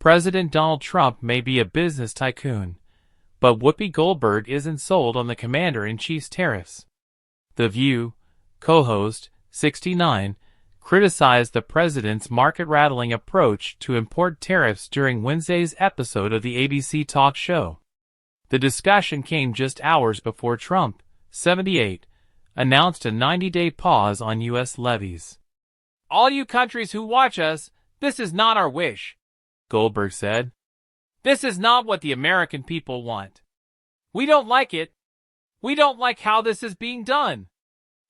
President Donald Trump may be a business tycoon, but Whoopi Goldberg isn't sold on the commander-in-chief's tariffs. The View co-host, 69, criticized the president's market-rattling approach to import tariffs during Wednesday's episode of the ABC talk show. The discussion came just hours before Trump, 78, announced a 90-day pause on U.S. levies. "All you countries who watch us, this is not our wish," Goldberg said. "This is not what the American people want. We don't like it. We don't like how this is being done."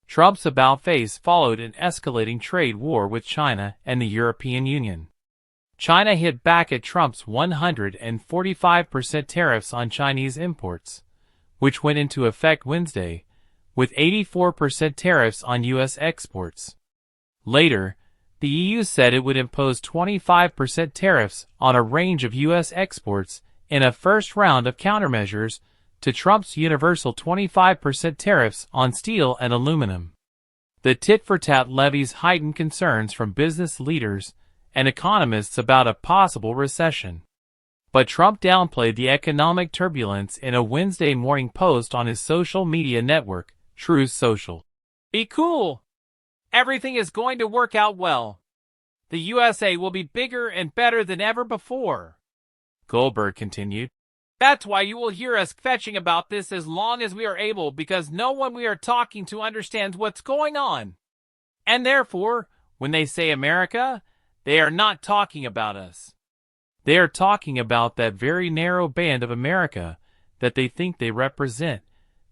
Trump's about-face followed an escalating trade war with China and the European Union. China hit back at Trump's 145% tariffs on Chinese imports, which went into effect Wednesday, with 84% tariffs on U.S. exports. Later, the EU said it would impose 25% tariffs on a range of U.S. exports in a first round of countermeasures to Trump's universal 25% tariffs on steel and aluminum. The tit-for-tat levies heightened concerns from business leaders and economists about a possible recession. But Trump downplayed the economic turbulence in a Wednesday morning post on his social media network, Truth Social. "Be cool. Everything is going to work out well. The USA will be bigger and better than ever before," Goldberg continued. "That's why you will hear us fetching about this as long as we are able, because no one we are talking to understands what's going on. And therefore, when they say America, they are not talking about us. They are talking about that very narrow band of America that they think they represent,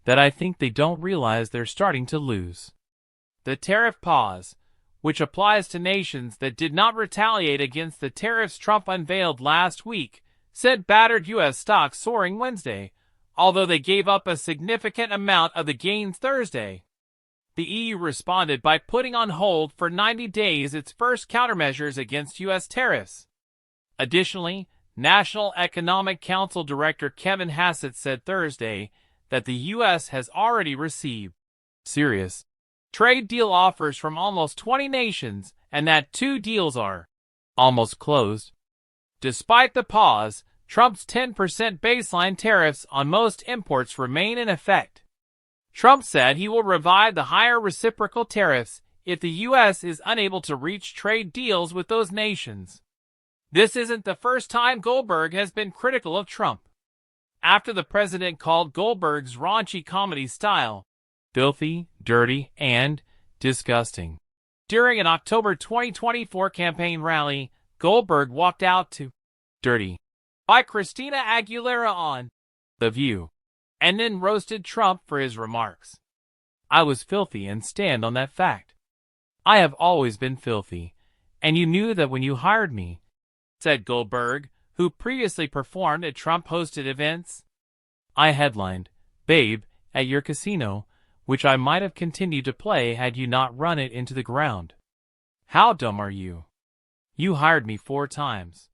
that I think they don't realize they're starting to lose." The tariff pause, which applies to nations that did not retaliate against the tariffs Trump unveiled last week, sent battered U.S. stocks soaring Wednesday, although they gave up a significant amount of the gains Thursday. The EU responded by putting on hold for 90 days its first countermeasures against U.S. tariffs. Additionally, National Economic Council Director Kevin Hassett said Thursday that the U.S. has already received serious trade deal offers from almost 20 nations and that 2 deals are almost closed. Despite the pause, Trump's 10% baseline tariffs on most imports remain in effect. Trump said he will revive the higher reciprocal tariffs if the U.S. is unable to reach trade deals with those nations. This isn't the first time Goldberg has been critical of Trump. After the president called Goldberg's raunchy comedy style filthy, dirty, and disgusting during an October 2024 campaign rally, Goldberg walked out to "Dirty" by Christina Aguilera on The View, and then roasted Trump for his remarks. "I was filthy and stand on that fact. I have always been filthy, and you knew that when you hired me," said Goldberg, who previously performed at Trump-hosted events. "I headlined, Babe, at your casino, which I might have continued to play had you not run it into the ground. How dumb are you? You hired me 4 times.